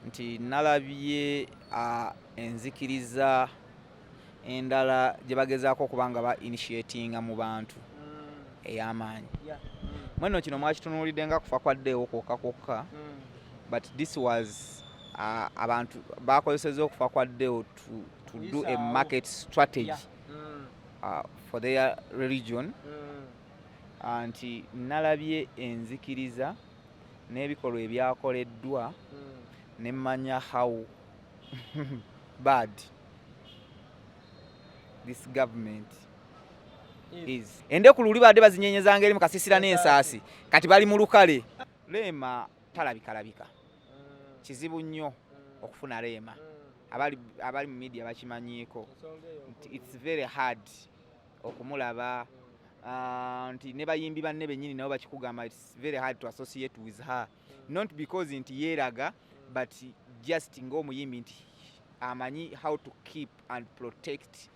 nti nalabye enzikiriza endala gye bagezaako okuba nga ba initiatinga mu bantu ey'amaanyi. Mweno kino mwakitunuulidde nga kufa kwaddeewo kwokka but this was abantu bakozeseza okufa kwaddeewo to do a market strategy for their religion. Anti nalabye enzikiriza n'ebikolwa ebyakoleddwa nemmanya how bad this government is. Endeku luli badde bazinyenyezanga eri mu kasisira n'ensaasi kati bali mu lukale. Leema talabikalabika, kizibu nnyo okufuna leema. Abali mu media bakimanyiiko, it's very hard okumulaba. Nti ne bayimbi banne bennyini nabo bakikugamba, it's very hard to associate with her, not because nti yeeraga but just ng'omuyimbi nti amanyi how to keep and protect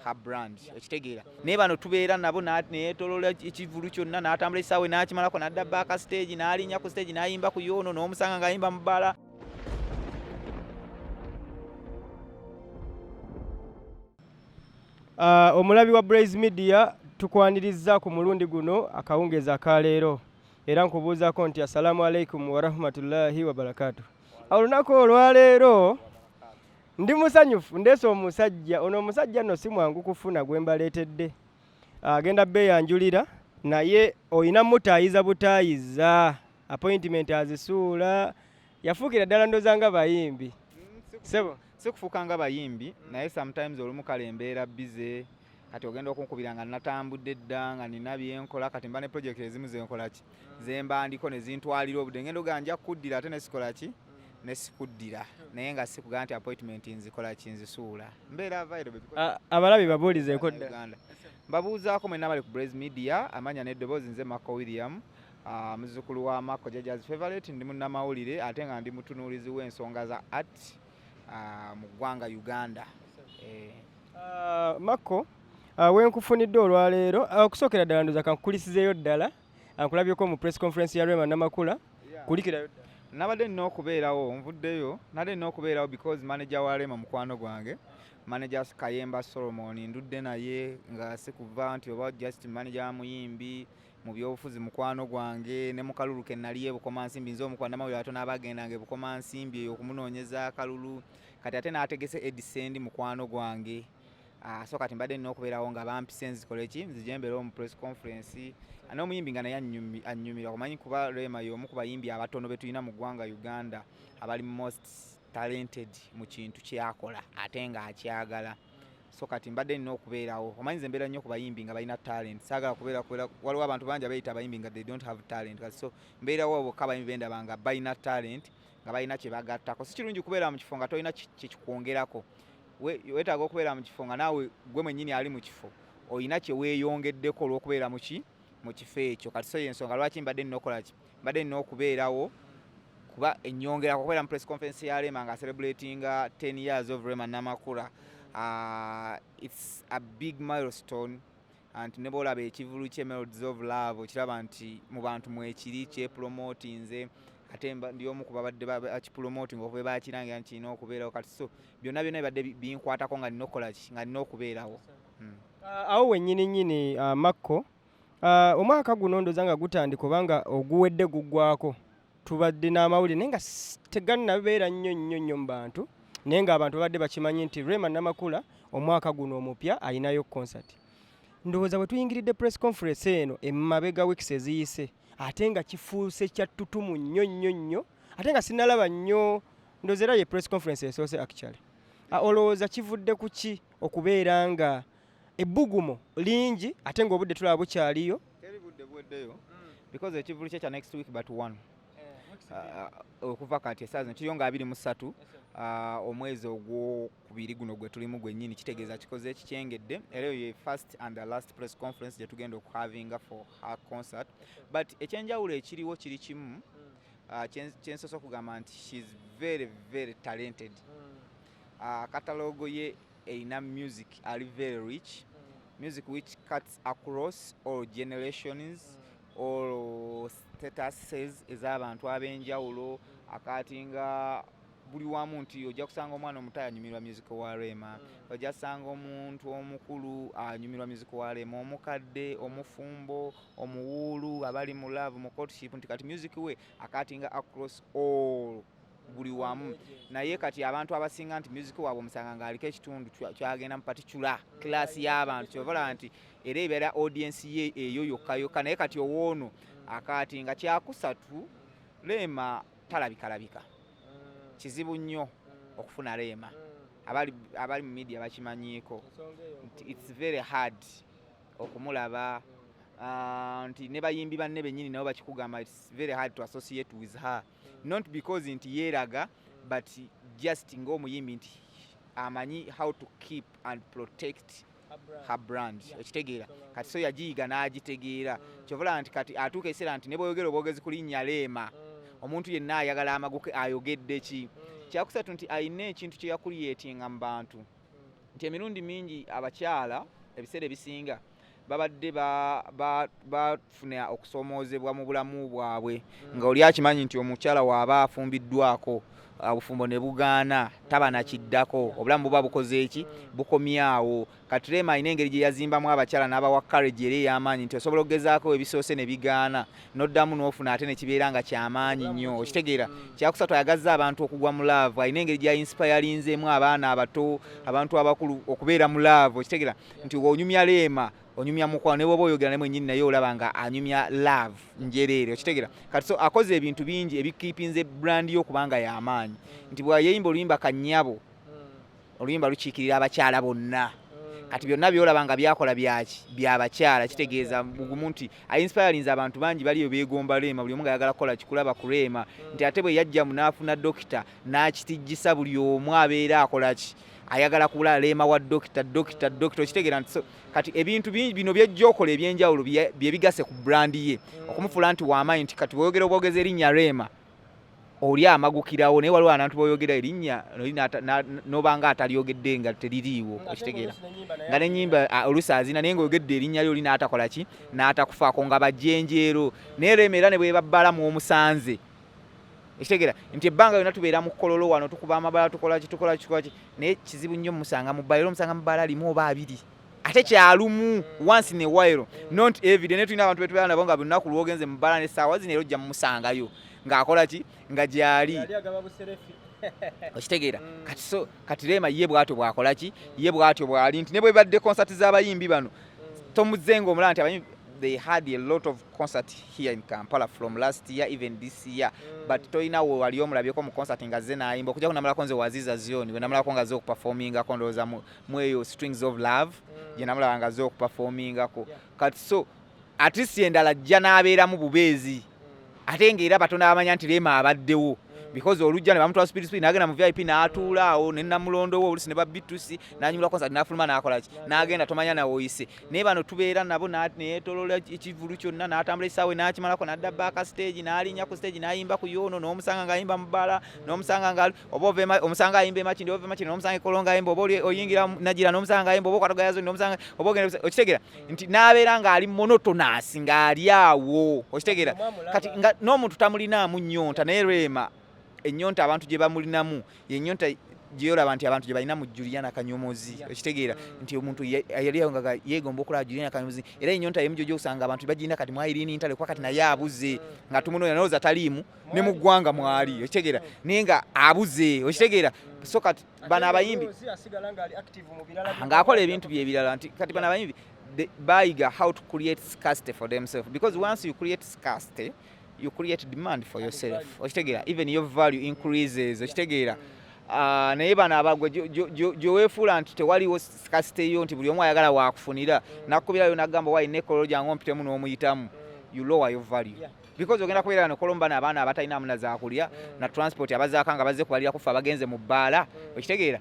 her brand. Ekitegeera naye bano tubeera nabo neyeetoloola ekivulu kyonna n'atambula ekisaawe n'akimalako n'adda baaka stage n'alinnya ku stage n'ayimba ku yoono n'omusanga ng'ayimba mu bbala. Omulabi wa Blaze Media tukwaniriza ku mulundi guno akawungeeza akaleero era nkubuuzaako nti assalamu alaikum wa rahmatullahi wa barakatuh. Olunaku olwaleero ndi musanyufu, ndeese omusajja. Ono omusajja nno si mwangu kufuna gwe mbaleetedde. Agenda beeyanjulira naye oyina mutaayiza butaayiza, appointment azisuula, yafuukira ddala ndoza nga bayimbi. Sebo sikufuuka nga bayimbi naye sometimes olumu kale embeera bize. Kati ogenda okunkubira nga natambudde dda nga nina byenkola, kati mba ne project ezimu zenkola ki zemba ndiko ne zintwalira obudde, ngendo ganja kuddira ate nesikola ki nesikuddira, naye nga sikugaa nti appointment nzikola ki nzisuula. Mbeera available abalabi babuulizeeko dda. Mbabuuzaako mwenna bali ku Blaze Media, amanya n'eddoboozi nze Mako William, muzzukulu wa Mako Jajja's Favorite, ndi munnamawulire ate nga ndi mutunuulizi w'ensonga za art mu ggwanga Uganda. Mako, wenkufunidde olwaleero, okusookera ddala ndoza kankulisizeeyo ddala, ankulabyeko mu press conference ya Rema Namakula, kulikirayo ddala. Nabadde nina okubeerawo, nvuddeyo, nabadde nina okubeerawo because manager wa Rema mukwano gwange, manager Kayemba Solomon, ndudde naye nga sikuva nti oba just manager wa muyimbi mu byobufuzi mukwano gwange, ne mu kalulu ke nali e Bukomansimbi, nze omukwano namawulire atono abagendanga e Bukomansimbi eyo okumunoonyeza akalulu, kati ate n'ategese Edisend mukwano gwange. So kati mbadde nina okubeerawo nga bampise nzikole ki nzijembeerawo mu press conference. N'omuyimbi nga naye annyumira, kumanyi kuba Rema y'omu ku bayimbi abatono be tulina mu ggwanga Uganda abali most talented mu kintu kyakola ate nga akyagala. So kati mbadde nina okubeerawo, omanyi nze mbeera nnyo ku bayimbi nga balina talent, saagala kubeera waliwo abantu bangi abayita abayimbi nga they don't have talent. So mbeerawo bokka abayimbi bendaba nga balina talent, nga balina kye bagattako. Si kirungi kubeera mu kifo nga tolina kyekikwongerako. Weetaaga okubeera mu kifo nga naawe gwe mwennyini ali mu kifo olina kye weeyongeddeko olw'okubeera mu kifo ekyo. Kati so y'ensonga lwaki mbadde nina okukola ki, mbadde nina okubeerawo kuba ennyongera okubeera mu press conference ya Rema nga celebratinga 10 years of Rema Namakula. It's a big milestone, and ne bw'olaba ekivulu kye Melodies of Love okiraba nti mu bantu mwekiri kyepromotinze, ate ndi omu ku babadde bakipromotinga okuba bakirangira nti kirina okubeerawo. Kati so byonna bibadde binkwatako nga nina okukola ki, nga nina okubeerawo. Awo wennyini Mako, omwaka guno ndoza nga gutandika obanga oguwedde guggwako, tubadde n'amawulire naye nga tegannabeera nnyo mu bantu, naye ng'abantu babadde bakimanyi nti Rema Namakula omwaka guno omupya ayinayo concert. Ndowooza bwe tuyingiridde press conference eno emabega weeks eziyise, ate nga kifuuse kya ttutumu nnyo, ate nga sinnalaba nnyo, ndowooza era ye press conference esoose actually. Olowooza kivudde ku ki okubeera nga ebbugumo lingi ate ng'obudde tulaba bukyaliyo? Teribudde buweddeyo because ekivulu kye kya next week but one okuva kati esaazi kiriyo nga 23 omwezi ogwokubiri guno gwe tulimu gwennyini, kitegeeza kikoze ekikyengedde. Era ye first and the last press conference gye tugenda okuhavinga for her concert, but ekyenjawulo ekiriwo kiri kimu, kyensosa okugamba nti she's very very talented. Katalogo ye erina music ali very rich, music which cuts across all generations, all statuses ez'abantu ab'enjawulo, akatinga buli wamu nti ojja kusanga omwana omuto anyumirwa music wa Rema, ojja kusanga omuntu omukulu anyumirwa music wa Rema, omukadde, omufumbo, omuwuulu, abali mu love mu courtship, nti kati music we akatinga across all buli wamu. Naye kati abantu abasinga nti music waabwe omusanga ng'aliko ekitundu kyagenda mu particular class y'abantu, kyovala nti era ebeera audience ye eyo yokka. Naye kati owoono akatinga kyakusatu Rema talabikalabika. Kizibu nnyo okufuna Rema. Abali mu media bakimanyiiko. It's very hard okumulaba. Nti ne bayimbi banne bennyini nabo bakikugamba, it's very hard to associate with her. Not because nti yeeraga, but just ng'omuyimbi nti amanyi how to keep and protect her brand. Ekitegeera kati so yagiyiga n'agitegeera, kyovala nti kati atuuka ekiseera nti ne bw'oyogera obwogezi ku linnya Rema, omuntu yenna ayagala amaguke ayogedde ki. Kyakusatu nti ayina ekintu kye yakuliyetinga mu bantu, nti emirundi mingi abakyala ebiseera ebisinga babadde bafuna okusoomoozebwa mu bulamu bwabwe, nga oli akimanyi nti omukyala waaba afumbiddwako obufumbo ne bugaana taba nakiddako, obulamu buba bukoze eki, bukomyawo. Kati Rema ayina engeri gye yazimbamu abakyala n'abawa courage era ey'amaanyi nti osobola okugezaako ebisoose ne bigaana, n'oddamu n'ofuna ate ne kibeera nga kyamaanyi nnyo. Okitegeera kyakusatu ayagazza abantu okugwa mu laavu, ayina engeri gya inspirinzeemu abaana abato, abantu abakulu okubeera mu laavu. Okitegeera nti onyumya Rema onyumya mukwano, ne bw'oba oyogera ne mwennyini naye olaba nga anyumya love njereere. Okitegeera kati so akoze ebintu bingi ebikiipinze brand yo okubanga y'amaanyi, nti bw'ayeyimba oluyimba Kannyabo, oluyimba lukiikirira abakyala bonna. Kati byonna byolaba nga byakola by'abakyala, kitegeeza bugumu nti ainspirinze abantu bangi baliyo beegomba Rema, buli omu nga ayagala kukola kikulaba ku Rema, nti ate bwe yajja mu n'afuna dokita n'akitijjisa buli omu abeera akola ki, ayagala kulaba Rema wa dokita. Okitegeera nti so kati ebintu bingi bino by'ejja okola ebyenjawulo bye bigase ku brand ye, okumufuula nti w'amaanyi nti kati bw'oyogera obwogezi erinnya Rema oli amagukirawo, naye waliwo abantu b'oyogera erinnya n'obanga atalyogedde nga teririiwo. Okitegeera nga n'ennyimba oluusi azina naye ng'oyogedde erinnya lyo oli n'atakola ki, n'atakufaako nga bajjenjeero. Naye Rema era ne bwe babbala mu omusanze, ekitegeera nti ebbanga lyonna tubeera mu kololo wano tukuba amabala tukola ki, naye kizibu nnyo musanga mu bbala, era omusanga mu bbala limu oba abiri, ate kyalumu once in a while, not everyday. Ne tulina abantu betubeera nabo nga buli lunaku lwogenze mu bbala n'essaawa zino era ojja mumusangayo ng'akola ki, nga gyali. Okitegeera kati Rema ye bw'atyo bw'akola ki, ye bw'atyo bw'ali, nti ne bwe badde concert z'abayimbi bano tomuzzenga omulala nti abayimbi they had a lot of concert here in Kampala from last year even this year, but toyina wo wali omulabyeko mu concert nga ze naayimba okujja kunamalako nze Waziza Zioni we namalako nga ze okuperformingako ndowooza mu eyo Strings of Love gye namulaba nga ze okuperformingako. Kati so at least endala ajja n'abeeramu bubeezi, ate ng'era batono abamanya nti Rema abaddewo, because olujja ne bamutwala speed n'agenda mu VIP n'atuula awo, ne Namulondo wo oluusi ne babitusi n'anyumira concert n'afuluma n'akola ki, n'agenda tomanya nawe oyise. Naye bano tubeera nabo neyeetoloola ekivulu kyonna n'atambula ekisaawe n'akimalako n'adda baaka stage n'alinnya ku stage n'ayimba ku yoono, n'omusanga ng'ayimba mu bbala, n'omusanga nga oba omusanga ayimba emakindi oba emakindi n'omusanga ekolonga ayimba, oba oyingira Nagira n'omusanga ayimba, oba okwatoga yazo n'omusanga oba ogenda. Okitegeera nti n'abeera ng'ali monotonous ng'ali awo. Okitegeera kati nga n'omuntu tamulinaamu nnyonta, naye Rema ennyonta abantu gye bamulinamu yennyonta gyolaba nti abantu gye balina mu Juliana Kanyomozi. Okitegeera nti omuntu yali nga yeegomba okulaba Juliana Kanyomozi, era ennyonta yemu gy'ojja okusanga abantu bagirina kati mwayiriini ntale kwa kati naye abuze nga tumunoonya nalowooza taliimu ne mu ggwanga mwali. Okitegeera naye nga abuze. Okitegeera so kati bano abayimbi ng'akola ebintu bye ebirala, nti kati bano abayimbi bayiga how to create scarcity for themselves, because once you create scarcity you create demand for yourself. Okitegeera even your value increases. Okitegeera naye bano abagwe gyeweefuula nti tewaliwo scarcity yo, nti buli omu ayagala waakufunira nakukubirayo n'agamba wayi nekolo gyange ompitemu n'omuyitamu, you lower your value, because ogenda kubeera no kolomba n'abaana abatalina amuna zaakulya na transport abazaaka nga bazze kubalira kufa abagenze mu bbaala. Okitegeera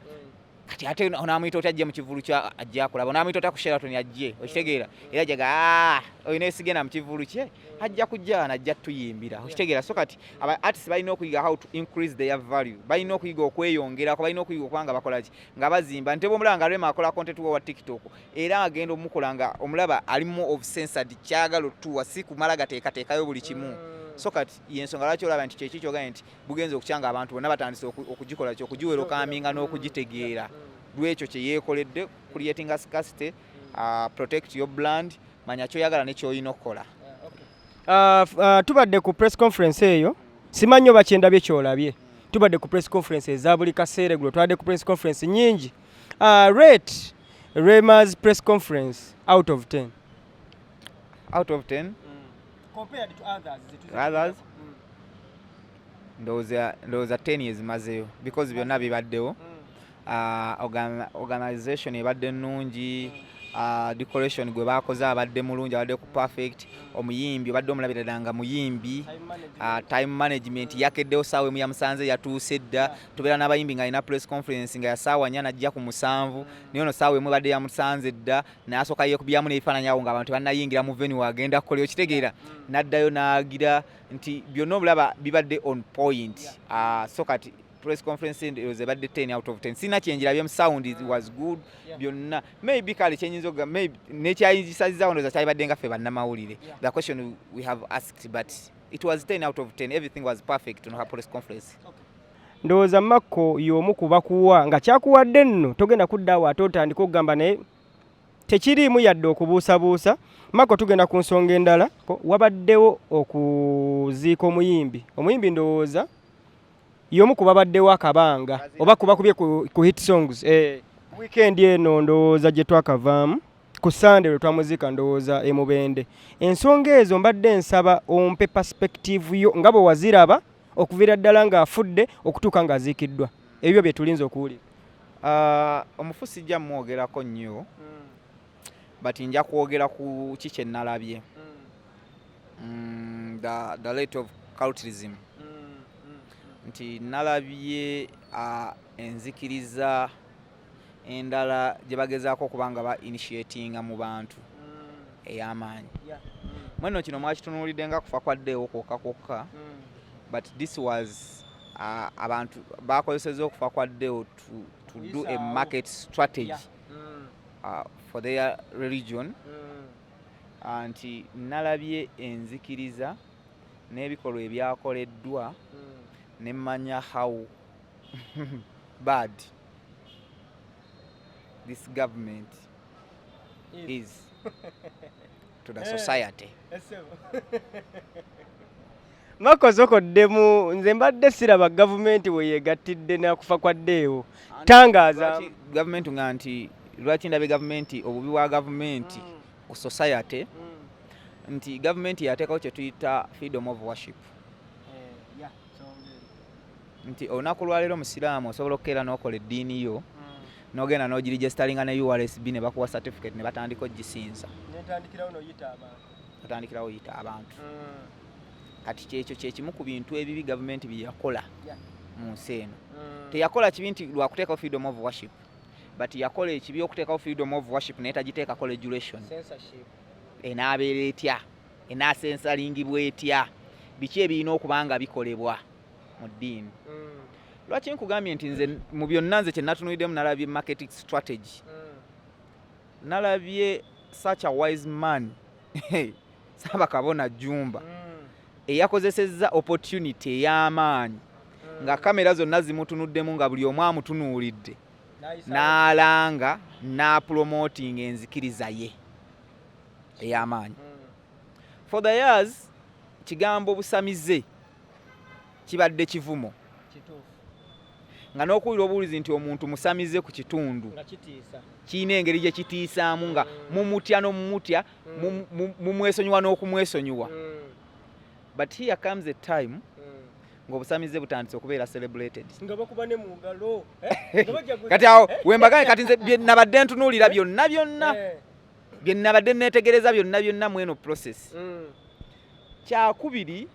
kati ate onaamuyita oti ajje mu kivulu kya ajja kulaba, onaamuyita oti ku Sheraton ajje. Okitegeera era jaga oyina esigenda mu kivulu kye ajja kujja najja tuyimbira. Okitegeera so kati aba artists balina okuyiga how to increase their value, balina okuyiga okweyongerako, balina okuyiga okubanga bakola ki nga bazimba. Nti omulaba nga Rema akola content wa TikTok era agenda omukola nga omulaba alimu of censored kyagalo tuwa si kumala gateekateekayo buli kimu. so kati yensonga lwaki olaba nti kyeki kyogambye nti bugenza okukyanga abantu bonna batandise okugikola okugiwera okaminga n'okugitegeera lwekyo kye yeekoledde creating a scarcity, protect your brand, manya kyoyagala ne kyolina okukola. Tubadde ku press conference eyo simanyi oba kyendabye kyolabye. Tubadde ku press conference eza buli kaseera gulo tubadde ku press conference nyingi. Rate Rema's press conference out of 10. Out of 10? Compared to others. Others? Ndowooza 10 years mazeyo because byonna bibaddewo. Organization ebadde nnungi, decoration gwe bakoze abadde mulungi, abadde ku perfect, omuyimbi obadde omulabirira nga muyimbi, time management yakeddewo saawa emu ya musanze yatuuse dda, tubeera n'abayimbi nga alina press conference nga ya saawa 4 najja ku 7, naye ono saawa emu ebadde ya musanze dda, n'asooka yeekubyamu n'ebifaananyi awo ng'abantu bannayingira mu venue agenda kukola okitegeera, n'addayo n'agira nti byonna obulaba bibadde on point. So kati press conference it was about 10 out of 10. Sina kyenjirabye sound it was good byonna. Maybe kale kyenyinza maybe nekyayingisaziza ono za kyabadde nga ffe bannamawulire. The question we have asked, but it was 10 out of 10. Everything was perfect on her press conference. Ndowooza Makko y'omu ku bakuwa nga kyakuwadde nno togenda kuddaawo ate otandika okugamba naye tekiriimu yadde okubuusabuusa. Makko tugenda ku nsonga endala. Wabaddewo okuziika omuyimbi ndowooza y'omu ku babaddewo akabanga oba kubakubye ku hit songs. Weekend eno ndowooza gye twakavaamu ku Sunday lwe twamuziika ndowooza e Mubende. Ensonga ezo mbadde nsaba ompe perspective yo nga bwe waziraba okuviira ddala ng'afudde okutuuka ng'aziikiddwa. Ebyo bye tulinza okuwulira. Omufu sijja mwogerako nnyo but nja kwogera ku kiki ennalabye. The rate of culturism. Nti nalabye enzikiriza endala gye bagezaako okubanga ba initiatinga mu bantu ey'amaanyi. Mweno kino mwakitunuulidde nga kufa kwaddeewo kwokka but this was abantu bakozeseza okufa kwaddeewo to do a market strategy for their religion. Nti nalabye enzikiriza n'ebikolwa ebyakoleddwa nemanya how bad this government is to the society. Makko zokoddemu nze mbadde siraba gavumenti we yeegattidde n'akufa kwaddeewo. Tangaaza gavumenti nga nti lwaki ndabe gavumenti obubi bwa gavumenti ku society nti gavumenti yateekawo kye tuyita freedom of worship. Nti olunaku lwaleero musiraamu osobola okukeera n'okola eddiini yo n'ogenda n'ogirigisitalinga ne URSB ne bakuwa certificate ne batandika ogisinza. Otandikirawo oyita abantu. Kati kyekyo kyekimu ku bintu ebibi gavumenti bye yakola mu nsi eno. Teyakola kibi nti lwakuteekawo freedom of worship, but yakola ekibi okuteekawo freedom of worship naye tagiteekako regulation. Enaabeera etya, enaasensalingibwa etya, biki ebirina okuba nga bikolebwa mu ddiini. Lwaki nkugambye nti nze mu byonna nze kye natunuliddemu nalabye marketing strategy. Nalabye such a wise man Ssaabakabona Jumba eyakozesezza opportunity ey'amaanyi nga kamera zonna zimutunuddemu nga buli omu amutunuulidde n'alanga n'apromoting enzikiriza ye ey'amaanyi. For the years kigambo busamize kibadde kivumo nga n'okuwulira obuwulizi nti omuntu musamize ku kitundu kiina engeri gye kitiisaamu nga mumutya n'omumutya mumwesonyiwa n'okumwesonyiwa. But here comes a time ng'obusamize butandise okubeera celebrated. Kati awo wembagane kati nze bye nabadde ntunuulira byonna bye nabadde neetegereza byonna mweno process. Kyakubiri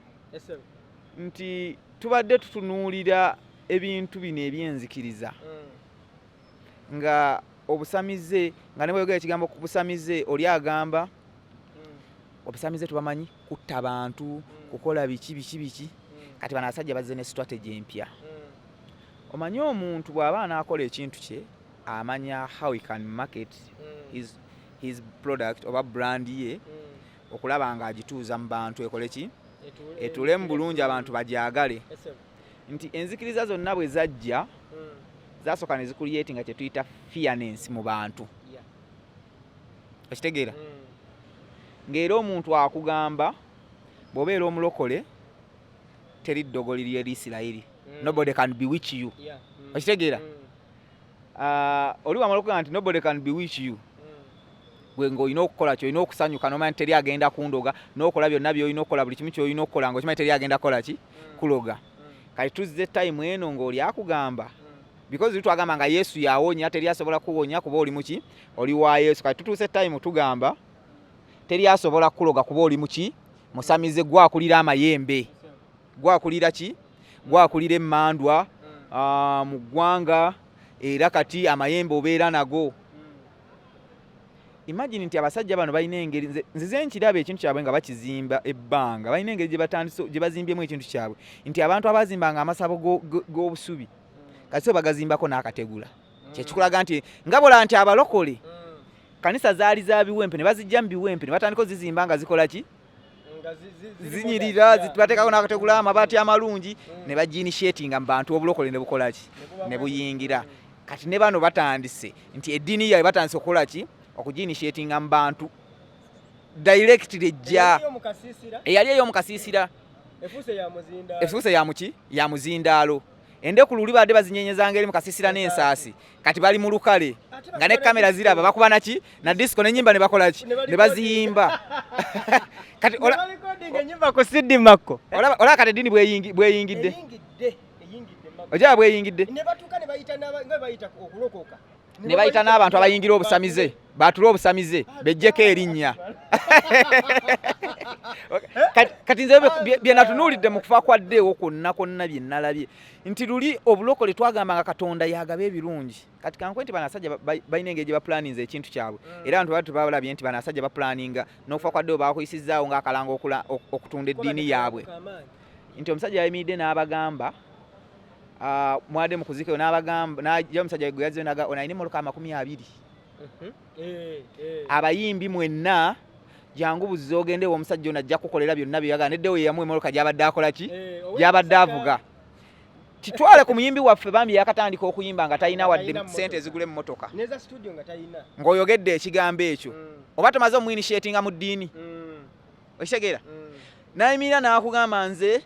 nti tubadde tutunuulira ebintu bino ebyenzikiriza nga obusamize nga ne bwegera ekigambo ku busamize oli agamba obusamize tubamanyi kutta bantu kukola biki kati bano abasajja bazze ne strategy empya. Omanyi omuntu bw'aba anaakola ekintu kye amanya how he can market his product oba brand ye okulaba nga agituuza mu bantu ekole ki etulemu bulungi abantu bajagale nti enzikiriza zonna bwe zajja zasooka ne zikuliyetinga kye tuyita fearness mu bantu okitegeera ng'era omuntu akugamba bw'obeera omulokole teri ddogo liri Isirayiri nobody can bewitch you okitegeera oli wamala okugamba nti nobody can bewitch you gwe ng'olina okukola ky'olina okusanyuka n'omanyi teri agenda kundoga n'okola byonna by'olina okukola buli kimu ky'olina okukola ng'okimanyi teri agenda kukola ki kuloga kati tuzze time eno ng'oli akugamba because twagamba nga Yesu yawonya teri asobola kuwonya kuba oli muki oli wa Yesu kati tutuuse time tugamba teri asobola kuloga kuba oli muki musamize gwakulira amayembe gwakulira ki gwakulira emmandwa mu ggwanga era kati amayembe obeera nago. Imagine nti abasajja bano balina engeri nzize nkiraba ekintu kyabwe nga bakizimba ebbanga balina engeri gye bazimbyemu ekintu kyabwe nti abantu abazimbanga amasabo g'obusubi kati bagazimbako n'akategula kyekikulaga nti nga bola nti abalokole kanisa zaali za biwempe ne bazijja mu biwempe ne batandika zizimba nga zikola ki zinyirira bateekako n'akategula amabaati amalungi ne bagiinishetinga mu bantu obulokole ne bukola ki ne buyingira kati ne bano batandise nti eddiini yaabwe batandise okukola ki okugiinishetinga mu bantu directly ejja eyali ey'omukasiisira efuuse ya muzindaalo endeku luli badde bazinyenyezanga eri mu kasiisira n'ensaasi kati bali mu lukale nga ne kamera ziraba bakuba naki na disco n'ennyimba ne bakola ki ne baziyimba kati olaba kati eddiini bweyingidde ojaba bweyingidde ne bayita n'abantu abayingira obusamize batula obusamize bejjeko erinnya kati nze bye natunuulidde mu kufa kwa ddeewo kwonna bye nalabye nti luli obulokole twagambanga Katonda yagaba ebirungi kati kankwe nti banasajja balina engeri gye bapulaninze ekintu kyabwe era abantu batu balabye nti banasajja bapulaninga n'okufa kwa ddeewo bakuyisizaawo ng'akalanga okutunda eddiini yaabwe nti omusajja yayimiridde n'abagamba mwade mukuzikeyo n'abagamba najja omusajja gwe yazze naga onayina emmoloka 20 abayimbi mwenna jangu buzze ogendewo omusajja ono ajja kukolera byonna byeyaganeddewo yeyamu emmoloka gyabadde akola ki gyabadde avuga kitwale ku muyimbi waffe bambi yakatandika okuyimba nga talina wadde sente ezigula emmotoka ng'oyogedde ekigambo ekyo oba tomaze omwinishetinga mu ddiini okitegeera nayimirira n'akugamba nze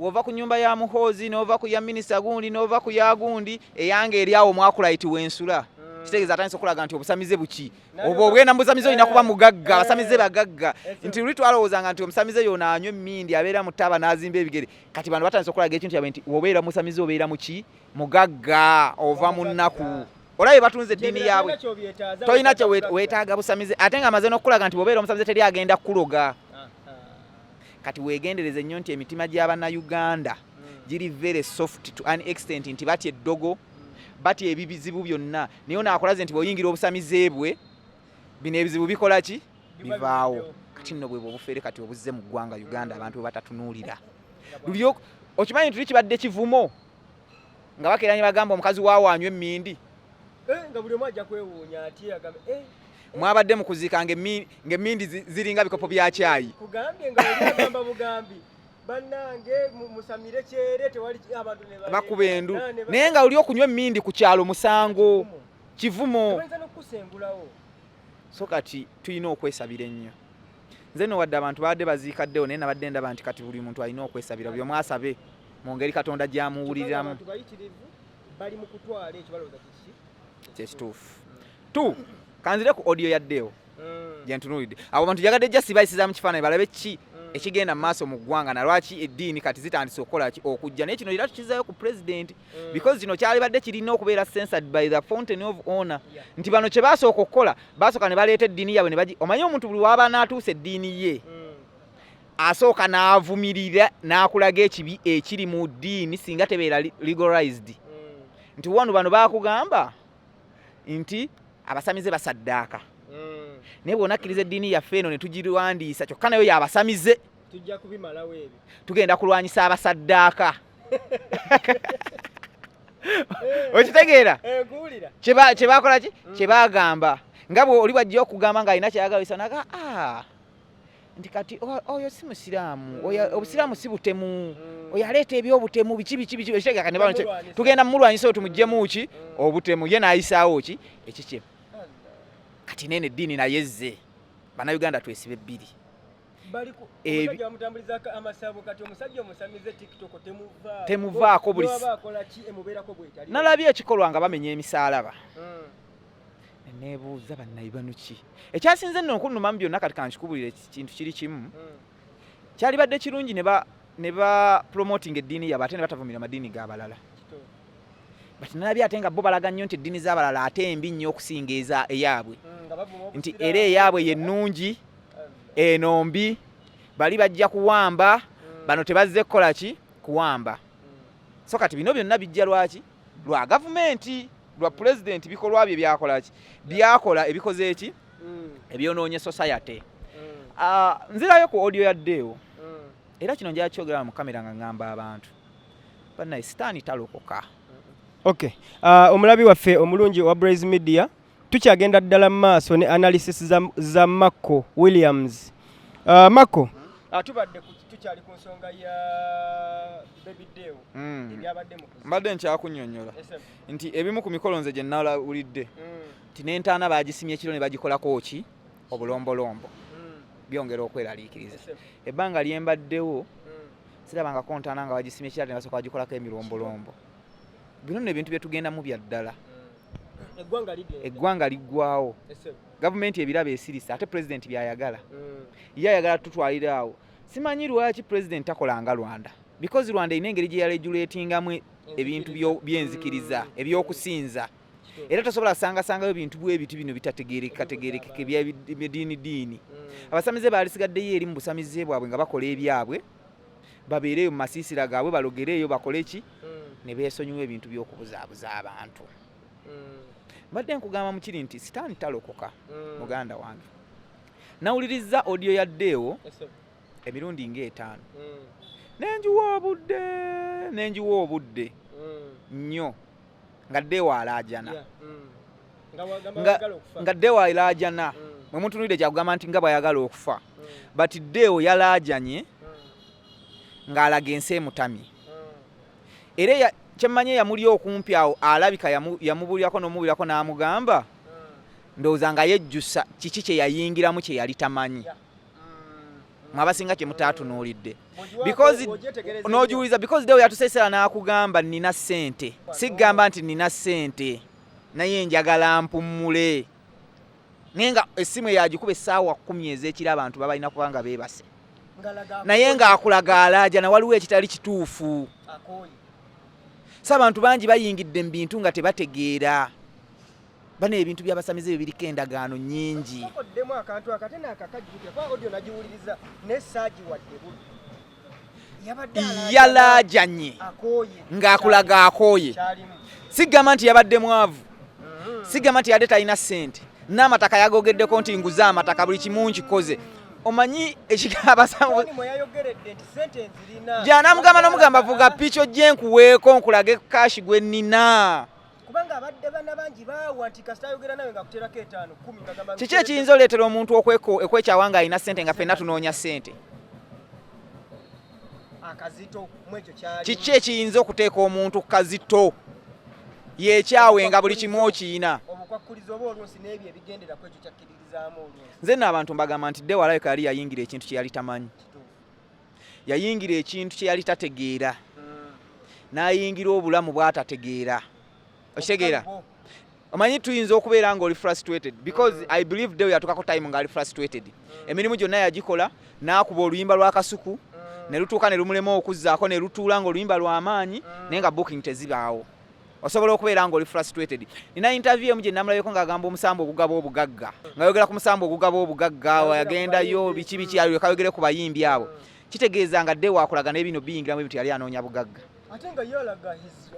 wova ku nyumba ya muhoozi n'ova ku ya minisita gundi n'ova ku ya gundi eyange eri awo mwakulaiti wensula kitegeeza atandise okulaga nti obusamize buki oba obwenda mu busamize olina kuba mugagga abasamize bagagga nti luli twalowoozanga nti omusamize yono anywa emmindi abeera mu ttaba n'azimba ebigere kati bano batandise okulaga ekintu kyabwe nti obeera musamize obeera muki mugagga ova mu nnaku olabye batunze eddiini yaabwe tolina kye weetaaga busamize ate nga amaze n'okulaga nti bw'obeera omusamize teri agenda kuloga kati weegendereze nnyo nti emitima gy'Abannayuganda giri very soft to an extent nti batya eddogo batya ebizibu byonna naye onaakolaze nti bw'oyingira obusamize bwe bino ebizibu bikola ki bivaawo kati nno bwe bwobufeere kati obuzze mu ggwanga Uganda abantu bwe batatunuulira lulyo okimanyi tuli kibadde kivumo nga bakeranye bagamba omukazi waawo anywa emmindi nga buli omu ajja kwewuunya ati agambe mwabadde mu kuziika ng'emmindi ziringa bikopo bya caayi kugambye nga oliyagamba bugambi bannange musamire kyere tewali abantu ne bakuba endu naye nga oli okunywa emmindi ku kyalo musango kivumo n'okusengulawo so kati tulina okwesabira ennyo nze no wadde abantu badde baziikaddewo naye nabadde ndaba nti kati buli muntu alina okwesabira buli omu asabe mu ngeri Katonda gy'amuwuliramu bali mu kutwala ekibalooza kyekituufu kanzire ku audio yaddeewo gyentunuulidde abo bantu jagadde jja sibayisiza mu kifaananyi balabe ki ekigenda mu maaso mu ggwanga na lwaki eddiini kati zitandise okukola ki okujja naye kino era tukizaayo ku president because kino kyalibadde kirina okubeera censored by the fountain of honor nti bano kye baasooka okukola baasooka ne baleeta eddiini yaabwe ne bagi omanyi omuntu buli waaba n'atuusa eddiini ye asooka n'avumirira n'akulaga ekibi ekiri mu ddiini singa tebeera legalized nti wano bano baakugamba nti abasamize basaddaaka naye bw'onakkiriza eddiini yaffe eno ne tugirwandiisa kyokka nayo y'abasamize tujja kubimalawo ebyo tugenda kulwanyisa abasaddaaka okitegeera kye baakola ki kye baagamba nga bwe oli bwajja okugamba ng'alina kyayagala isa naga nti kati oyo si musiraamu, obusiraamu si butemu, oyo aleeta ebyobutemu biki ekitegeeka ne bano tugenda mumulwanyisa oyo tumuggyemu ki obutemu, ye n'ayisaawo ki ekikye. Kati nene eddiini naye ezze, bannayuganda twesibe ebbiri. Omusajja bamutambuliza amasabo kati omusajja omusamize TikTok temuvaako buli nalabye ekikolwa nga bamenya emisaalaba. Neebuuza bannayibano ki ekyasinze nno okunnuma mu byonna, kati kankikubulira ekintu kiri kimu. Kyali badde kirungi ne ba promoting eddiini yaabwe ate ne batavumira amadiini g'abalala. Bati nalabye ate nga bo balaga nnyo nti eddiini z'abalala ate embi nnyo okusinga eyaabwe, nti era eyaabwe ye nnungi eno mbi, bali bajja kuwamba, bano tebazze kukola ki kuwamba. So kati bino byonna bijja lwaki? Lwa gavumenti, lwa president, bikolwa bye byakola ki byakola ebikoze eki ebyonoonye society. Nzirayo ku audio ya Deo, era kino njala kyogera mu kamera nga ngamba abantu bannaye sitaani talokoka. Okay, omulabi waffe omulungi wa Blaze Media, tukyagenda ddala mu maaso ne analysis za Marco Williams. Marco, tubadde tukyali ku nsonga ya Baby Deo ebyabadde mu kuzi. Mbadde nkyakunnyonnyola nti ebimu ku mikolo nze gye nnalawulidde nti n'entaana baagisimye ekiro ne bagikolako ki obulombolombo, byongera okweraliikiriza. Ebbanga lye mbaddewo sirabangako ntaana nga bagisimye ekiro ne basooka bagikolako emirombolombo. Bino n'ebintu bye tugendamu bya ddala. Eggwanga liggwawo, gavumenti ebiraba esirisa, ate pulezidenti byayagala. Ye ayagala tutwalira awo. Simanyi lwaki pulezidenti takolanga Rwanda, because Rwanda ina engeri gye yaregulatingamu ebintu by'enzikiriza, eby'okusinza. Era tosobola sangasangayo bintu bw'ebiti bino bitategeereka by'eddiini. Abasamize baalisigaddeyo eri mu busamize bwabwe nga bakola ebyabwe, babeereyo mu masiisira gaabwe, balogereeyo bakole ki ne beesonyiwa ebintu by'okubuzaabuza abantu. Mbadde nkugamba mu kiri nti sitaani talokoka muganda wange. Nawuliriza audio ya Deo emirundi ng'etaano. Nenjiwa obudde nnyo nga Deo alaajana. Nga Deo alaajana. Mwe mutunulire kyakugamba nti nga bw'ayagala okufa. But Deo yalaajanye ng'alaga ensi emutamye. Era kyemmanye yamuli okumpi awo alabika yamubulirako n'omubulirako n'amugamba ndowooza nga yejjusa kiki kye yayingiramu kye yali tamanyi. Mwabasinga kye mutaatunuulidde. N'ogiwuliza because Deo yatuseesera n'akugamba nina ssente. Sigamba nti nina ssente naye njagala mpummule. Naye nga essimu yagikuba essaawa 10 ez'ekiro abantu babalina kuba nga beebase. Naye ng'akulaga alaajana waliwo ekitali kituufu. Abantu bangi bayingidde mu bintu nga tebategeera. Bano ebintu by'abasamize biriko endagaano nnyingi. Oddemu akantu akate n'akakajjukira kwa audio nagiwuliriza ne saaji wadde budu. Yalaajanye ng'akulaga akooye. Sigamba nti yabadde mwavu. Sigamba nti yadde talina ssente. N'amataka yagogeddeko nti nguza amataka buli kimu nkikoze. Omanyi ekigaba samu jana mugamba n'omugamba vuga picho gye nkuweeko nkulage kashi gwe nina. Kubanga abadde bana bangi baawa nti kasita ayogera nawe nga kuterako 5 10 ngagamba. Kiki ekiyinza oleetera omuntu okwekyawanga alina ssente nga ffenna tunoonya ssente? Akazito mwekyo kyali. Kiki ekiyinza okuteeka omuntu kazito yeekyawe nga buli kimu okiyina? Obukwakuliza oba olunsi n'ebyo ebigendera ku ekyo kyakkiririzaamu olunsi. Nze n'abantu mbagamba nti Deo alabika yali yayingira ekintu kye yali tamanyi. Yayingira ekintu kye yali tategeera. N'ayingira obulamu bw'atategeera. Okitegeera? Omanyi tuyinza okubeera ng'oli frustrated because I believe Deo yatukako time ng'ali frustrated. Emirimu gyonna yagikola n'akuba oluyimba lwa kasuku ne lutuuka ne lumulema okuzzaako ne lutuula ng'oluyimba lw'amaanyi naye nga booking tezibaawo. Osobola okubeera ng'oli frustrated. Nina interview emu gye namulabeko ng'agamba omusambo ogugaba obugagga. Ng'ayogera ku musambo ogugaba obugagga, yagendayo biki ayogere ku bayimbi abo. Kitegeeza nga Deo akulaga n'ebino biyingiramu ebintu yali anoonya bugagga. Ate nga yolaga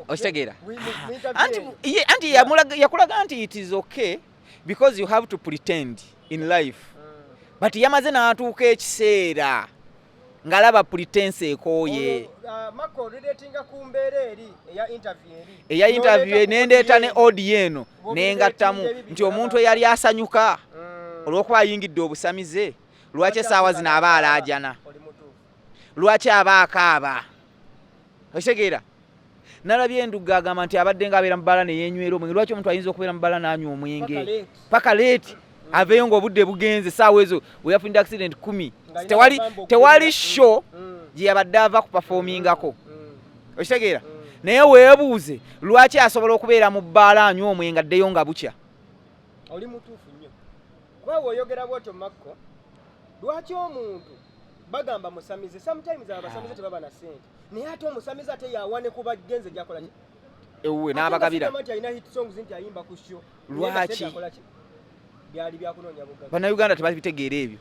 okitegeera? Anti yakulaga nti it is okay because you have to pretend in life. But yamaze n'atuuka ekiseera ngalaba pretense ekooye. Marco relatinga ku mbeera eri eya interview nendeeta ne audio eno nengattamu nti omuntu eyali asanyuka olw'okuba ayingidde obusamize lwaki essaawa zino aba alaajana lwaki aba akaaba okitegeera nalabye enduga agamba nti abadde nga abeera mu bbala ne yeenywera omwenge lwaki omuntu ayinza okubeera mu bbala n'anywa omwenge paka leeti aveeyo ng'obudde bugenze essaawa ezo weyafunidde accident 10 tewali show gye yabadde ava kupafoomingako okitegeera naye weebuuze lwaki asobola okubeera mu bbaala anywa omwenge addeyo nga bukya oli mutuufu nnyo kuba bw'oyogera bw'otyo Makko lwaki omuntu bagamba musamize sometimes abasamize tebaba na ssente naye ate omusamize ate yawane kuba genze gyakola ki ewe n'abagabira nti alina hit songs nti ayimba ku show lwaki byali byakunoonya bugaga bannayuganda tebabitegeera ebyo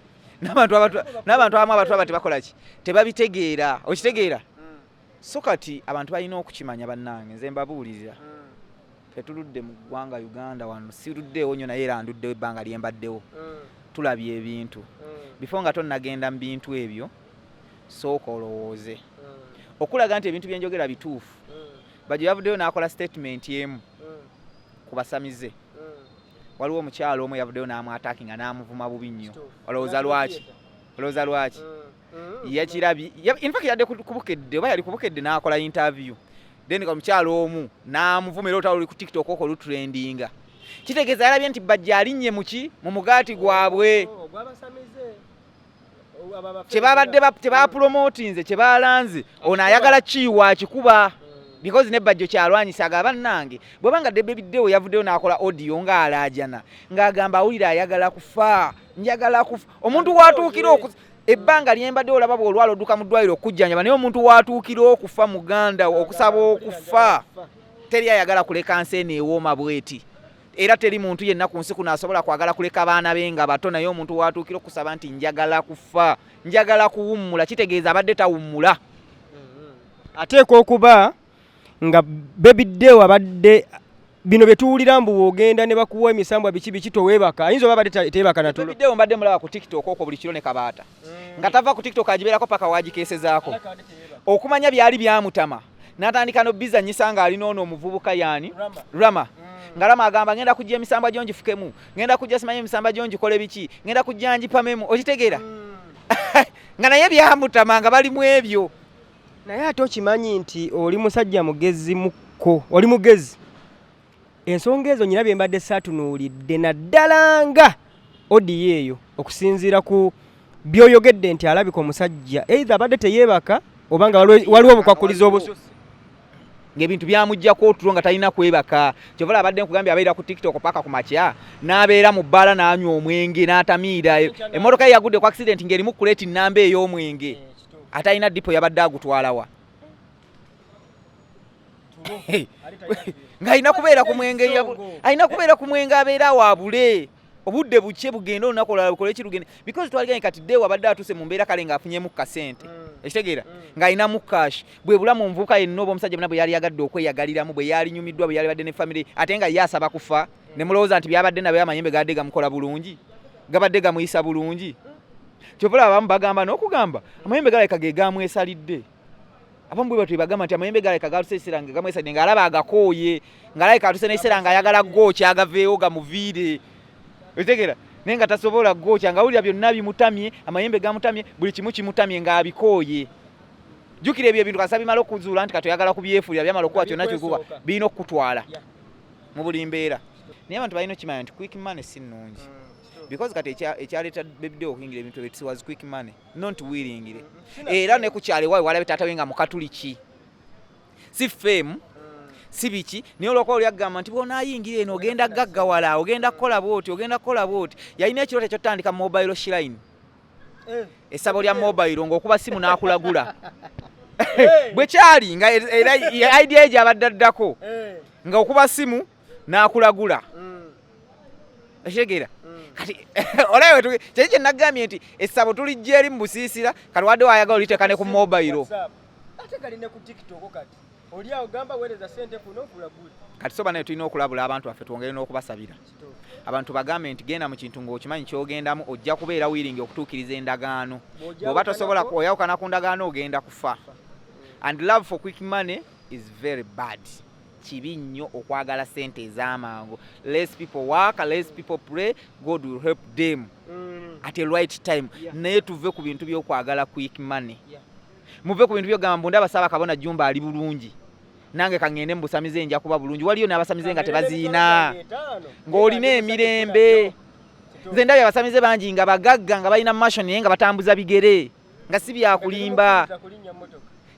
n'abantu abamu abatwaba tebakola ki tebabitegeera okitegeera so kati abantu balina okukimanya bannange nze mbabuulirira fetuludde mu ggwanga Uganda wano siruddeewo nnyo naye era nduddewo ebbanga lyembaddewo tulabye ebintu before nga tonnagenda mu bintu ebyo sooka olowooze okulaga nti ebintu byenjogera bituufu bajje yavuddeyo n'akola statement emu ku basamize waliwo omukyalo omu yavuddeyo n'amwataakinga n'amuvuma bubi nnyo olowooza lwaki yakirabye in fact yadde kubukedde oba yali kubukedde n'akola interview then omukyalo omu n'amuvuma era otalo oli ku TikTok oko lutrendinga kitegeeza yalabye nti bajja alinnye muki mu mugaati gwabwe kyebapromotinze kyebalanze ono ayagala kiwa kikuba because ne bajjo kyalwanyisaga bannange bwebanga debbe biddewo yavuddeyo n'akola audio ng'alaajana ng'agamba awulira ayagala kufa njagala kufa omuntu watuukira ebbanga lyembadde olaba bw'olwala odduka mu ddwaliro okujjanjaba naye omuntu watuukira okufa muganda okusaba okufa teri ayagala kuleka nsi eno ewooma bweti era teri muntu yenna ku nsi kuno asobola kwagala kuleka baana be nga bato naye omuntu watuukira okusaba nti njagala kufa njagala kuwummula kitegeeza abadde tawummula ateeka okuba nga bebiddewo abadde bino bye tuwulira mbu bw'ogenda ne bakuwa emisambwa biki toweebaka ayinza oba abadde teyeebaka natulo bebiddewo mbadde mulaba ku TikTok okwo buli kiro ne kabaata nga tava ku TikTok agibeerako paka wagikeesezaako okumanya byali byamutama n'atandika n'obbizanyisa ng'alina ono omuvubuka yaani Rama nga Rama agamba ngenda kujja emisambwa gyo ngifukemu ngenda kujja simanye emisambwa gyo ngikole biki ngenda kujja ngipamemu okitegeera nga naye byamutama nga bali mu ebyo naye ate okimanyi nti oli musajja mugezi mukko oli mugezi ensonga ezo nyina bye mbadde saatunuulidde naddala nga odiyo eyo okusinziira ku by'oyogedde nti alabika omusajja either abadde teyeebaka oba nga waliwo obukwakuliza obususi ng'ebintu byamuggyako otulo nga talina kwebaka kyovala abadde nkugambye abeera ku TikTok paka ku makya n'abeera mu bbaala n'anywa omwenge n'atamiira emmotoka ye yagudde ku accident ng'erimu kuleeti nnamba ey'omwenge ate alina dipo yabadde agutwalawa ng'alina kubeera ku mwenge abeera waabule obudde buke bugenda olunaku olulala bukole kirugende because twaliganye kati ddeewo abadde atuuse mu mbeera kale ng'afunyemu kasente ekitegeera ng'alinamu cash bwe bulamu omuvubuka yenna oba omusajja bwe yali yagadde okweyagaliramu bwe yali nyumiddwa bwe yali badde ne famire ate nga ye asaba kufa ne mulowooza nti byabadde nabyo amayembe gadde gamukola bulungi gabadde gamuyisa bulungi kyovula abamu bagamba n'okugamba amayembe galabika ge gamwesalidde abamu bwe batwe bagamba nti amayembe galabika gatuse ekiseera nga gamwesalidde ng'alaba agakooye ng'alabika atuse n'ekiseera ng'ayagala gookya agaveewo gamuviire otegeera naye nga tasobola gookya ng'awulira byonna bimutamye amayembe gamutamye buli kimu kimutamye ng'abikooye jjukira ebyo ebintu kasa bimala okuzuula nti katoyagala kubyefuulira byamala okuba kyonna kikuba birina okukutwala mu buli mbeera naye abantu balina okimanya nti quick money si nnungi because kati ekyaleeta bebiddewo okuyingira ebintu ebyo it was quick money not willingire era ne ku kyalo ewaawe walabe taata we nga mukatuliki si fame si biki naye olwokuba oli agamba nti bw'onaayingira eno ogenda gaggawala ogenda kukola bwoti yalina ekirooto ekyotandika mobile shrine essabo lya mobile ng'okuba simu n'akulagula bwe kyali nga era idea gye abadde addako nga okuba simu n'akulagula ekitegeera kati olawe kyeki kye nagambye nti essabo tulijja eri mu busiisira kati wadde wayagala oliteeka ne ku mobile ate gali ne ku TikTok kati oli awo gamba weereza ssente kuno kulagula kati soba naye tulina okulabula abantu baffe twongere n'okubasabira abantu bagambe nti genda mu kintu ng'okimanyi kyogendamu ojja kubeera wiringi okutuukiriza endagaano bw'oba tosobola oyawukana ku ndagaano ogenda kufa and love for quick money is very bad kibi nnyo okwagala ssente ez'amangu less people work less people pray God will help them at a right time. Naye tuve ku bintu by'okwagala quick money. Muve ku bintu by'ogamba ndaba Ssaaba Kabona Jjumba ali bulungi. Nange kangende mbusamize nja kuba bulungi. Waliyo n'abasamize nga tebaziina. Ng'olina emirembe. Nze ndabye abasamize bangi nga bagagga nga balina mashoni naye nga batambuza bigere. Nga si byakulimba.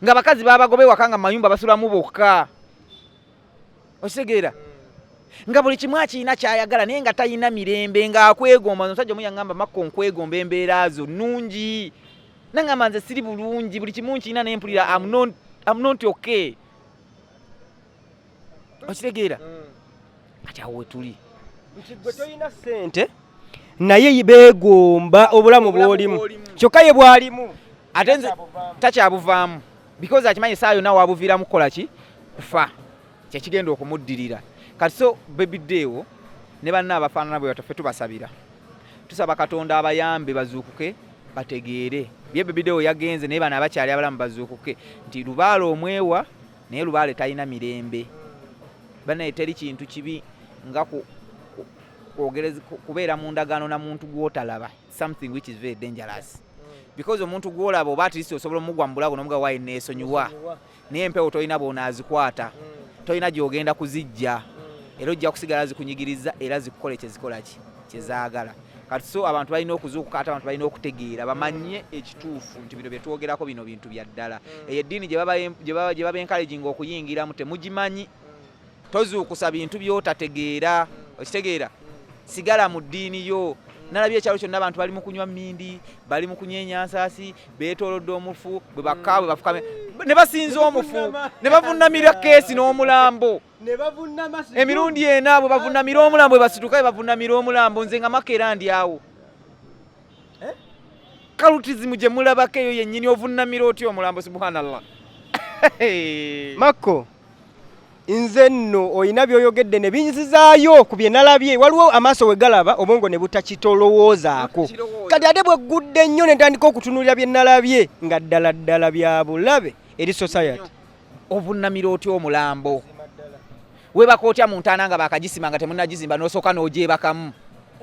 Nga bakazi babagobe waka nga mayumba basulamu bokka. Okitegeera? Nga buli kimu akiina kyayagala naye nga talina mirembe nga akwegomba. Omusajja omuyangamba Makko nkwegomba embeera zo nnungi. Nangamba nze siri bulungi buli kimu nkina naye mpulira I'm not okay. Okitegeera? Kati awo wetuli. Nti gwe toyina ssente naye beegomba obulamu bw'olimu. Kyokka ye bw'alimu. Ate nze takyabuvaamu. Because akimanyi saa yonna waabuviiramu kukola ki? Kufa. Kyekigenda okumuddirira. Kati so baby deewo ne banna abafaanana bwe bataffe tubasabira. Tusaba Katonda abayambe bazuukuke bategeere. Bye baby deewo yagenze naye bano abakyali abalamu bazuukuke nti Lubaale omwewa naye Lubaale talina mirembe. Banaye teri kintu kibi nga kubeera mu ndagaano na muntu gw'otalaba. Something which is very dangerous. Because omuntu gw'olaba oba at least osobola omugwa mu bulago n'omuga wayi neesonyiwa. Naye empewo tolina bw'onaazikwata. Tolina gy'ogenda kuzijja. Era ojja kusigala zikunyigiriza era zikukole kyezikola ki kyezaagala. Kati so abantu balina okuzuukuka ate abantu balina okutegeera bamanye ekituufu nti bino bye twogerako bino bintu bya ddala. Eyo eddiini gye baba encouraging okuyingiramu temugimanyi. Tozuukusa bintu by'otategeera. Okitegeera? Sigala mu ddiini yo. Nalabye ekyalo kyonna abantu bali mu kunywa mmindi, bali mu kunyeenya nsaasi, beetoolodde omufu, bwe bakaawe bafukame. Ne basinza omufu, ne bavunnamira keesi n'omulambo. Emirundi ena bwe bavunnamira omulambo, bwe basituka bwe bavunnamira omulambo, nze nga Makeera ndi awo. Kalutizimu gye mulabako eyo yennyini ovunnamira otya omulambo, subhanallah. Makko. Nze nno oyina by'oyogedde ne binzizaayo ku bye nalabye. Waliwo amaaso we galaba obwongo ne butakitolowoozaako. Kati ate bwe gudde nnyo ne ntandika okutunuulira bye nalabye nga ddala ddala bya bulabe eri society. Ovunnamira otya omulambo? Weebaka otya mu ntaana nga baakagisima nga temunnagizimba n'osooka n'ogyebakamu?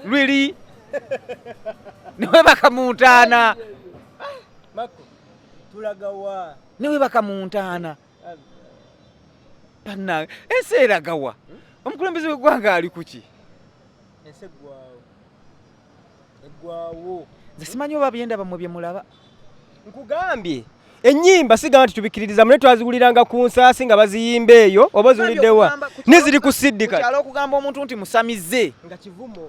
Lwiri? Ne weebaka mu ntaana? Makko, tulaga wa? Ne weebaka mu ntaana? Panna ensi eragawa. Omukulembeze w'eggwanga ali ku ki? Ensi eggwawo. Eggwawo. Nze simanyi oba byenda bamwe bye mulaba. Nkugambye ennyimba sigamba nti tubikiririza mune twaziwuliranga ku nsaasi nga baziyimba eyo oba ziwuliddewa neziri ku siddika. Kukyala okugamba omuntu nti musamize nga kivumo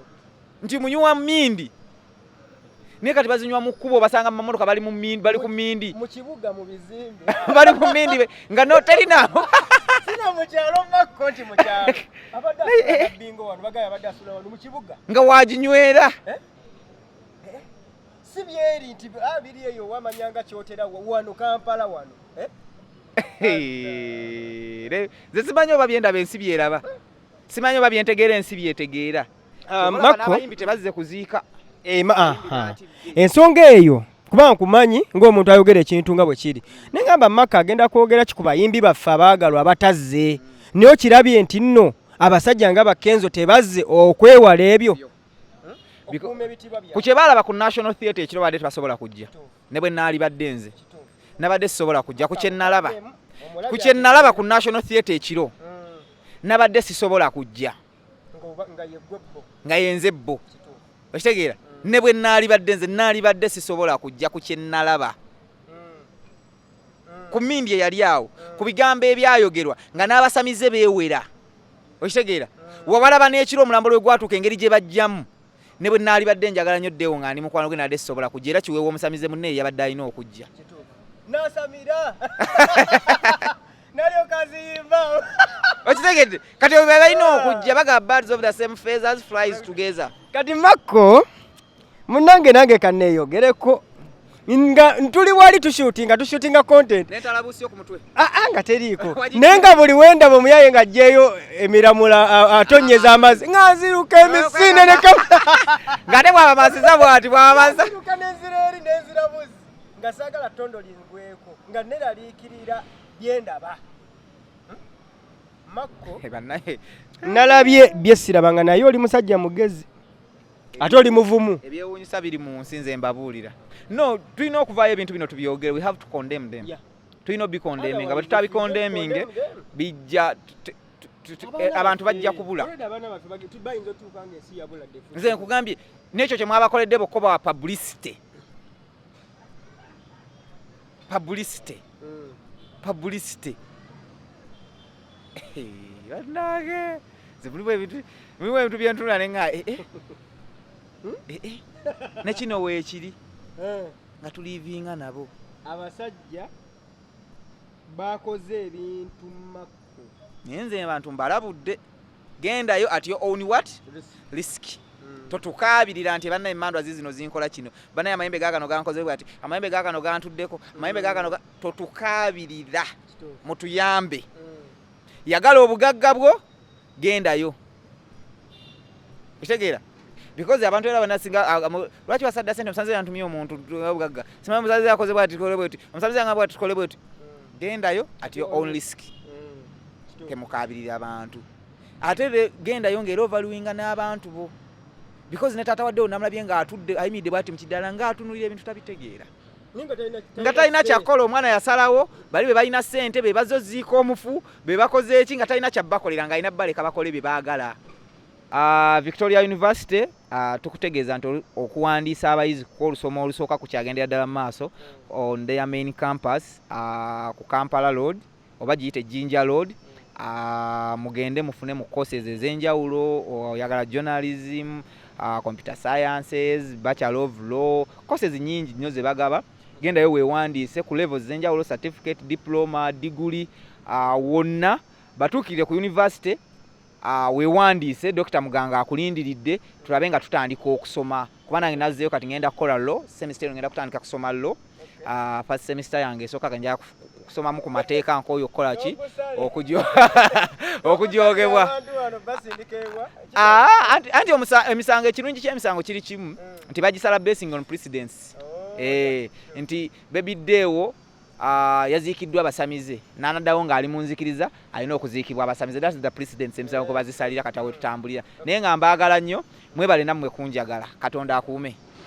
nti munywa mmindi naye kati bazinywa mu kkubo basanga mu mamotoka bali ku mmindi mu kibuga mu bizimbe bali ku mmindi nga terinaabo. Sina mu kyalo Makko nti mu kyalo abadde asula bingo wano bagaya abadde asula wano mu kibuga nga waginywera. Si byeri nti biri eyo wamanyanga kyotera wano Kampala wano. Nze simanyi oba byendaba ensi byeraba, simanyi oba byentegeera ensi byetegeera. Makko abayimbi tebazze kuziika. Ensonga eyo kubanga nkumanyi ng'omuntu ayogera ekintu nga bwe kiri. Ne ngamba Makko agenda kwogera ki ku bayimbi baffe abaagalwa abatazze. Naye okirabye nti nno abasajja nga Bakenzo tebazze okwewala ebyo. Ku kye baalaba ku National Theatre ekiro badde tebasobola kujja. Ne bwe naali badde nze nabadde sisobola kujja ku kye nalaba ku National Theatre ekiro nabadde sisobola kujja nga yenze bbo. Okitegeera? Ne bwe naali badde nze naali badde sisobola kujja ku kye nalaba. Ku mmindi eyali awo ku bigambo ebyayogerwa nga n'abasamize beewera. Okitegeera? Wabalaba n'ekiro omulambo lwe gwatuuka engeri gye bajjamu. Ne bwe naali badde njagala nnyo ddeewo nga ndi mukwano gwe nadde sisobola kujja era kiweewa omusamize munne yabadde alina okujja. Nasamira. Nalyo kaziyimba. Okitegedde? Kati bwe balina okujja bagamba birds of the same feathers flies together. Kati Makko munnange nange kanneeyogereko nga ntuli wali tushutinga content. Netalabusi ku mutwe. Nga teriiko. Nenga buli wenda bomuyaye nga ajjeyo emiramula atonyeza amazzi nga nziruka emisinde ne ngate bwaba masiza bwati bwabasa. Nziruka nenzireri nenzirabuzi nga sagala tondo lingweko nga neraliikirira byendaba. Makko nalabye byesirabanga naye oli musajja mugezi. ate oli muvumu ebyewuunyisa biri mu nsi nze mbabuulira no tulina okuvaayo ebintu bino tubyogere we have to condemn them tulina obikondeming nga bwe bijja abantu bajja kubula nze nkugambye n'ekyo kye mwabakoledde bokkoba wa publicity bannange mulimu ebintu byentunula nenga nekino weekiri nga tuliivinga nabo abasajja bakoze ebintu makko naye nze abantu mbalabudde gendayo at your own what risk totukaabirira nti banna emmandwa zino zinkola kino banna amayembe gaagano gankoze bwati amayembe gaagano gantuddeko amayembe gaagano totukaabirira mutuyambe yagala obugagga bwo gendayo kitegeera because abantu era banasinga lwaki basadda sente omusanze yantumye omuntu obugagga simanyi musaze yakoze bwati tukole bwati omusaze yanga bwati tukole bwati gendayo at your own risk temukabirira abantu ate gendayo ng'era ovaluinga n'abantu bo because ne taata waddewo namulabye ng'atudde ayimidde bwati mu kiddala ng'atunulira ebintu tabitegeera nga talina kyakola omwana yasalawo bali be balina ssente be bazoziika omufu be bakoze eki nga talina kyabbakolera ng'alina baleka bakole bye baagala Victoria University tukutegeeza nti okuwandiisa abayizi ku olusoma olusooka ku kyagendera ddala mu maaso on their main campus ku Kampala Road oba giyite Jinja Road mugende mufune mu courses ez'enjawulo oyagala journalism computer sciences bachelor of law courses nyingi nnyo ze bagaba gendayo weewandiise ku levels ez'enjawulo certificate diploma degree wonna batuukirire ku university weewandiise Dr. Muganga akulindiridde tulabe nga tutandika okusoma kuba nange nazzeeyo kati ngenda kukola law semester eno ngenda kutandika kusoma law first semester yange esooka njagala kusomamu ku mateeka nk'oyo okukola ki okujoogebwa anti emisango ekirungi ky'emisango kiri kimu nti bagisala basing on precedence nti bebiddeewo yaziikiddwa abasamize n'anaddawo ng'ali mu nzikiriza alina okuziikibwa abasamize that's the precedence emisango kwe bazisalira kati awe tutambulira naye nga mbaagala nnyo mwebale nammwe kunjagala Katonda akuume